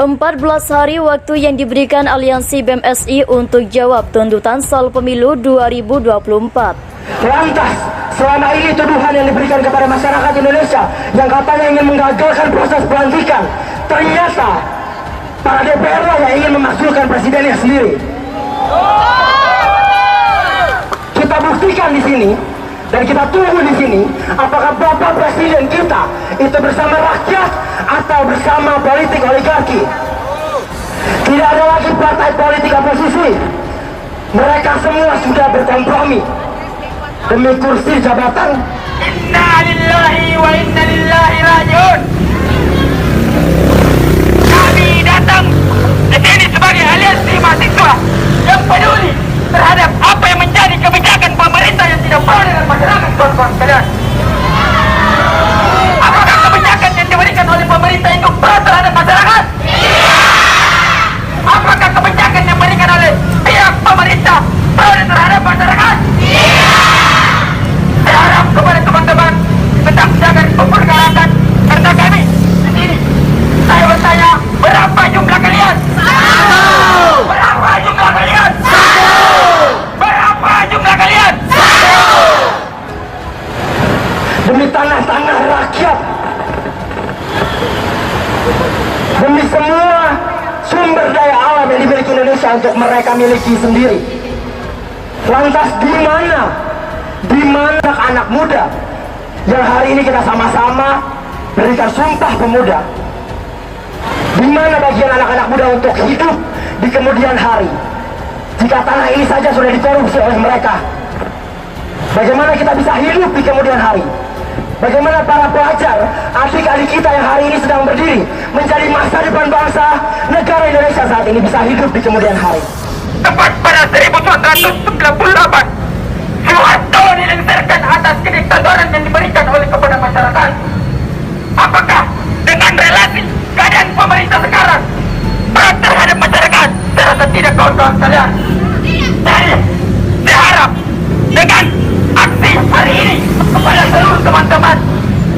14 hari waktu yang diberikan Aliansi BEM-SI untuk jawab tuntutan soal pemilu 2024. Lantas, selama ini tuduhan yang diberikan kepada masyarakat Indonesia yang katanya ingin menggagalkan proses pelantikan, ternyata para DPR lah yang ingin memakzulkan presidennya sendiri. Kita buktikan di sini dan kita tunggu di sini apakah Bapak Presiden kita itu bersama rakyat atau bersama politik oligarki. Tidak ada lagi partai politik oposisi. Mereka semua sudah berkompromi demi kursi jabatan. Inna lillahi wa inna lillahi rajiun. Kami datang ke sini sebagai aliansi mahasiswa yang peduli terhadap apa yang menjadi kebijakan pemerintah yang tidak pro dengan masyarakat, kawan-kawan sekalian. Apakah kebijakan yang diberikan oleh pemerintah itu pro terhadap masyarakat? Apakah kebijakan yang diberikan oleh pihak pemerintah pro terhadap masyarakat? Saya harap kepada teman-teman tetap jangan memperkarakan karena kami di sini. Saya bertanya, berapa jumlah kalian? Berapa jumlah kalian? Berapa jumlah kalian? Demi tanah-tanah rakyat, demi semua sumber daya alam yang dimiliki Indonesia untuk mereka miliki sendiri. Lantas di mana anak muda yang hari ini kita sama-sama berikan sumpah pemuda? Di mana bagian anak-anak muda untuk hidup di kemudian hari jika tanah ini saja sudah dikorupsi oleh mereka? Bagaimana kita bisa hidup di kemudian hari? Bagaimana para pelajar, adik-adik kita yang hari ini sedang berdiri menjadi masa depan bangsa negara Indonesia saat ini bisa hidup di kemudian hari? Tepat pada 1998, Soeharto dilengsarkan atas kediktatoran yang diberikan oleh kepada masyarakat. Apakah dengan relasi keadaan pemerintah sekarang berat terhadap masyarakat? Saya rasa tidak, kawan-kawan sekalian. Jadi, saya harap dengan aksi hari ini kepada seluruh teman-teman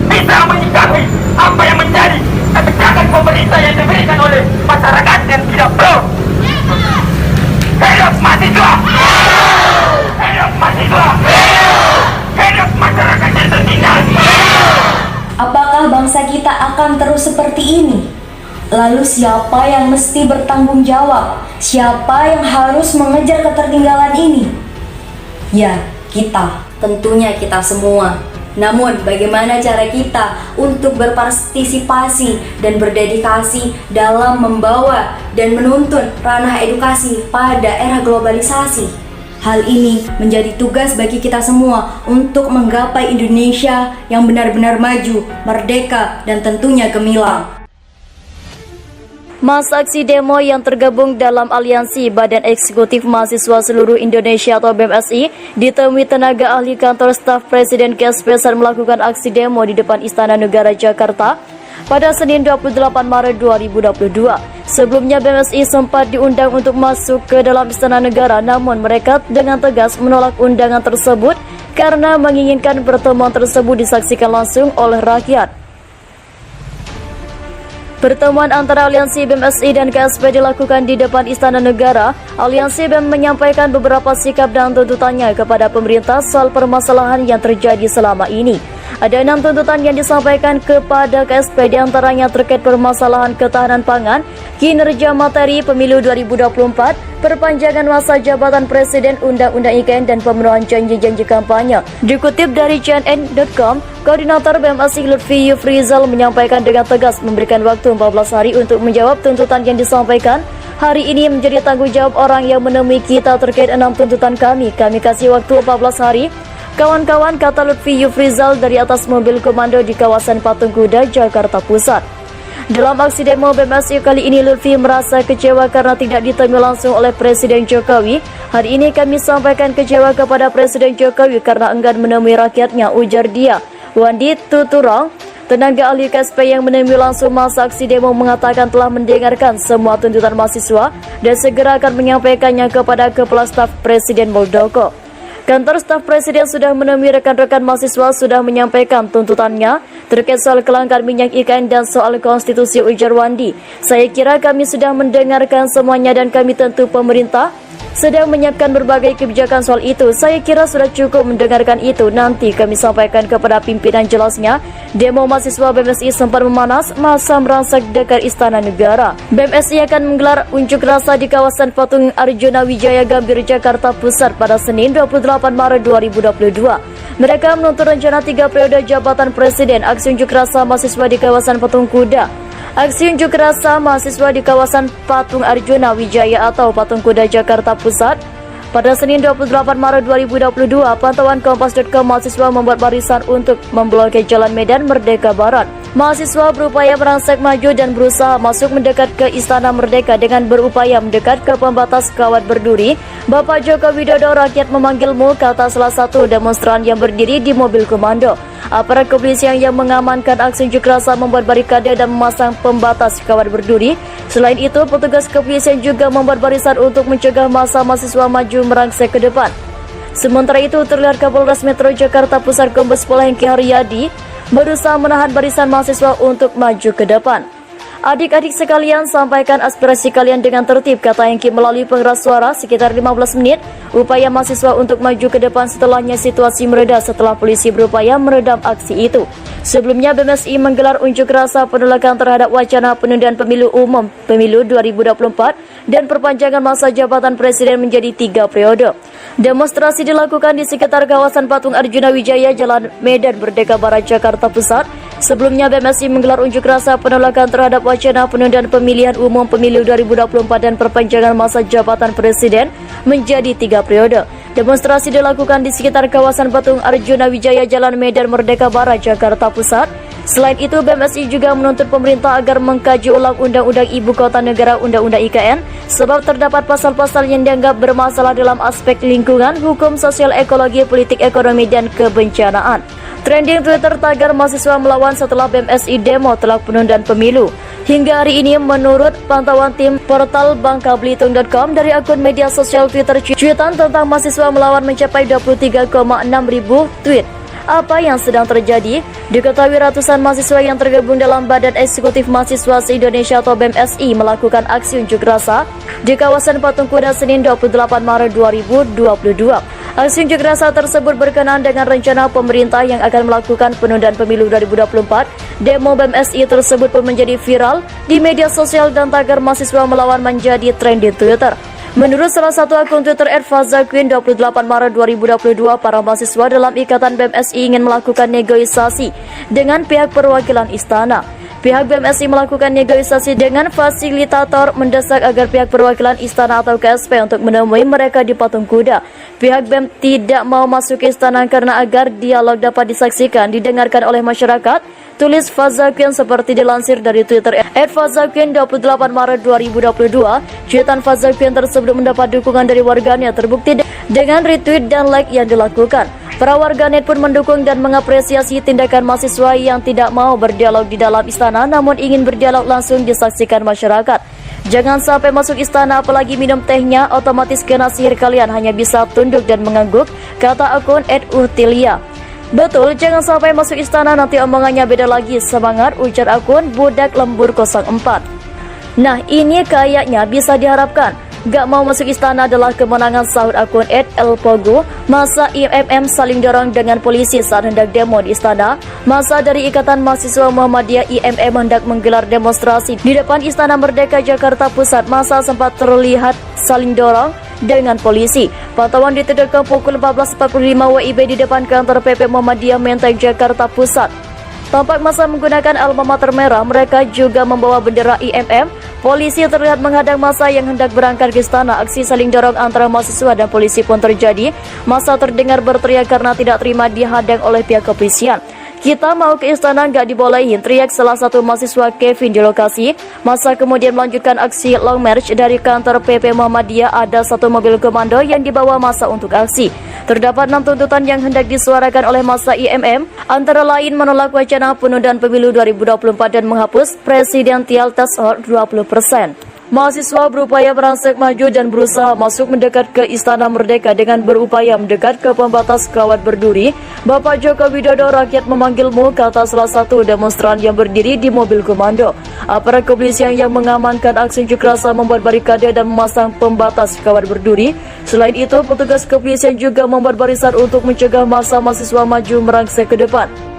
bisa menyikapi apa yang menjadi kebijakan pemerintah yang diberikan oleh masyarakat yang tidak pro. Hidup mahasiswa! Hidup mahasiswa! Hidup masyarakat yang tertindas! Apakah bangsa kita akan terus seperti ini? Lalu siapa yang mesti bertanggung jawab? Siapa yang harus mengejar ketertinggalan ini? Ya, kita. Tentunya kita semua. Namun, bagaimana cara kita untuk berpartisipasi dan berdedikasi dalam membawa dan menuntun ranah edukasi pada era globalisasi? Hal ini menjadi tugas bagi kita semua untuk menggapai Indonesia yang benar-benar maju, merdeka, dan tentunya gemilang. Masa aksi demo yang tergabung dalam Aliansi Badan Eksekutif Mahasiswa Seluruh Indonesia atau BEM-SI ditemui tenaga ahli kantor staf Presiden KSP saat melakukan aksi demo di depan Istana Negara Jakarta pada Senin 28 Maret 2022. Sebelumnya BEM-SI sempat diundang untuk masuk ke dalam Istana Negara, namun mereka dengan tegas menolak undangan tersebut karena menginginkan pertemuan tersebut disaksikan langsung oleh rakyat. Pertemuan antara Aliansi BEM-SI dan KSP dilakukan di depan Istana Negara. Aliansi BEM menyampaikan beberapa sikap dan tuntutannya kepada pemerintah soal permasalahan yang terjadi selama ini. Ada 6 tuntutan yang disampaikan kepada KSP, diantaranya terkait permasalahan ketahanan pangan, kinerja materi pemilu 2024, perpanjangan masa jabatan Presiden, Undang-Undang IKN, dan pemenuhan janji-janji kampanye. Dikutip dari CNN.com, Koordinator BEM-SI Lutfi Yufrizal menyampaikan dengan tegas memberikan waktu 14 hari untuk menjawab tuntutan yang disampaikan. Hari ini menjadi tanggung jawab orang yang menemui kita terkait 6 tuntutan kami. Kami kasih waktu 14 hari. Kawan-kawan, kata Lutfi Yufrizal dari atas mobil komando di kawasan Patung Kuda, Jakarta Pusat. Dalam aksi demo BEM-SI kali ini, Lutfi merasa kecewa karena tidak ditemui langsung oleh Presiden Jokowi. Hari ini kami sampaikan kecewa kepada Presiden Jokowi karena enggan menemui rakyatnya, ujar dia. Wandi Tuturong, tenaga ahli KSP yang menemui langsung masa aksi demo, mengatakan telah mendengarkan semua tuntutan mahasiswa dan segera akan menyampaikannya kepada Kepala Staf Presiden Muldoko. Kantor staf Presiden sudah menemui rekan-rekan mahasiswa sudah menyampaikan tuntutannya terkait soal kelangkaan minyak IKN dan soal konstitusi, ujar Wandi. Saya kira kami sudah mendengarkan semuanya dan kami tentu pemerintah sedang menyiapkan berbagai kebijakan soal itu. Saya kira sudah cukup mendengarkan itu. Nanti kami sampaikan kepada pimpinan jelasnya. Demo mahasiswa BMSI sempat memanas, masa merangsak dekat Istana Negara. BMSI akan menggelar unjuk rasa di kawasan Patung Arjuna Wijaya Gambir, Jakarta Pusat pada Senin 28 Maret 2022. Mereka menuntut rencana 3 periode jabatan Presiden. Aksi unjuk rasa mahasiswa di kawasan Patung Kuda. Aksi unjuk rasa mahasiswa di kawasan Patung Arjuna Wijaya atau Patung Kuda Jakarta Pusat pada Senin 28 Maret 2022. Pantauan Kompas.com, mahasiswa membuat barisan untuk memblokir Jalan Medan Merdeka Barat. Mahasiswa berupaya merangsak maju dan berusaha masuk mendekat ke Istana Merdeka dengan berupaya mendekat ke pembatas Kawat Berduri. Bapak Joko Widodo, rakyat memanggilmu, kata salah satu demonstran yang berdiri di mobil komando. Aparat kepolisian yang mengamankan aksi unjuk rasa membuat barikade dan memasang pembatas Kawat Berduri. Selain itu, petugas kepolisian juga membuat barisan untuk mencegah massa mahasiswa maju merangsek ke depan. Sementara itu, terlihat Kapolres Metro Jakarta Pusat Kombes Pol Hengki Haryadi berusaha menahan barisan mahasiswa untuk maju ke depan. Adik-adik sekalian, sampaikan aspirasi kalian dengan tertib, kata Hengki melalui pengeras suara sekitar 15 menit. Upaya mahasiswa untuk maju ke depan setelahnya situasi mereda setelah polisi berupaya meredam aksi itu. Sebelumnya, BMSI menggelar unjuk rasa penolakan terhadap wacana penundaan pemilu umum pemilu 2024 dan perpanjangan masa jabatan Presiden menjadi 3 periode. Demonstrasi dilakukan di sekitar kawasan Patung Arjuna Wijaya, Jalan Medan Merdeka Barat, Jakarta Pusat. Sebelumnya, BMSI menggelar unjuk rasa penolakan terhadap wacana penundaan pemilihan umum pemilu 2024 dan perpanjangan masa jabatan Presiden menjadi 3 periode. Demonstrasi dilakukan di sekitar kawasan Patung Arjuna Wijaya, Jalan Medan Merdeka Barat, Jakarta Pusat. Selain itu, BMSI juga menuntut pemerintah agar mengkaji ulang Undang-Undang Ibu Kota Negara Undang-Undang IKN sebab terdapat pasal-pasal yang dianggap bermasalah dalam aspek lingkungan, hukum, sosial, ekologi, politik, ekonomi, dan kebencanaan. Trending Twitter tagar mahasiswa melawan setelah BMSI demo telak penundaan pemilu. Hingga hari ini, menurut pantauan tim portal bangkabelitung.com dari akun media sosial Twitter, cuitan tentang mahasiswa melawan mencapai 23,6 ribu tweet. Apa yang sedang terjadi? Diketahui ratusan mahasiswa yang tergabung dalam Badan Eksekutif Mahasiswa Se-Indonesia atau BMSI melakukan aksi unjuk rasa di kawasan Patung Kuda Senin 28 Maret 2022. Aksi unjuk rasa tersebut berkenaan dengan rencana pemerintah yang akan melakukan penundaan pemilu 2024. Demo BMSI tersebut pun menjadi viral di media sosial dan tagar mahasiswa melawan menjadi tren di Twitter. Menurut salah satu akun Twitter @fazaqueen 28 Maret 2022, para mahasiswa dalam ikatan BMSI ingin melakukan negosiasi dengan pihak perwakilan istana. Pihak BMSI melakukan negosiasi dengan fasilitator mendesak agar pihak perwakilan istana atau KSP untuk menemui mereka di Patung Kuda. Pihak BEM tidak mau masuk ke istana karena agar dialog dapat disaksikan, didengarkan oleh masyarakat. Tulis Fazaqueen seperti dilansir dari Twitter @fazaqueen 28 Maret 2022. Cuitan Fazaqueen tersebut mendapat dukungan dari warganet terbukti dengan retweet dan like yang dilakukan. Para warganet pun mendukung dan mengapresiasi tindakan mahasiswa yang tidak mau berdialog di dalam istana namun ingin berdialog langsung disaksikan masyarakat. Jangan sampai masuk istana apalagi minum tehnya, otomatis kena sihir, kalian hanya bisa tunduk dan mengangguk, kata akun @uhtilia. Betul, jangan sampai masuk istana nanti omongannya beda lagi, semangat, ujar akun Budak Lembur 04. Nah, ini kayaknya bisa diharapkan. Gak mau masuk istana adalah kemenangan, sahut akun @elpogo. Masa IMM saling dorong dengan polisi saat hendak demo di istana. Masa dari Ikatan Mahasiswa Muhammadiyah IMM hendak menggelar demonstrasi di depan Istana Merdeka Jakarta Pusat. Masa sempat terlihat saling dorong dengan polisi. Pantauan di detik pukul 14.45 WIB di depan kantor PP Muhammadiyah Menteng Jakarta Pusat. Tampak masa menggunakan alma mater merah, mereka juga membawa bendera IMM. Polisi terlihat menghadang masa yang hendak berangkat ke istana. Aksi saling dorong antara mahasiswa dan polisi pun terjadi. Masa terdengar berteriak karena tidak terima dihadang oleh pihak kepolisian. Kita mau ke istana, nggak dibolehin, teriak salah satu mahasiswa Kevin di lokasi. Masa kemudian melanjutkan aksi long march dari kantor PP Muhammadiyah. Ada satu mobil komando yang dibawa masa untuk aksi. Terdapat 6 tuntutan yang hendak disuarakan oleh masa IMM, antara lain menolak wacana penundaan pemilu 2024 dan menghapus presidensial threshold 20%. Mahasiswa berupaya merangsek maju dan berusaha masuk mendekat ke Istana Merdeka dengan berupaya mendekat ke pembatas kawat berduri. Bapak Joko Widodo, rakyat memanggilmu, kata salah satu demonstran yang berdiri di mobil komando. Aparat kepolisian yang mengamankan aksi unjuk rasa membuat barikade dan memasang pembatas kawat berduri. Selain itu, petugas kepolisian juga membuat barisan untuk mencegah massa mahasiswa maju merangsek ke depan.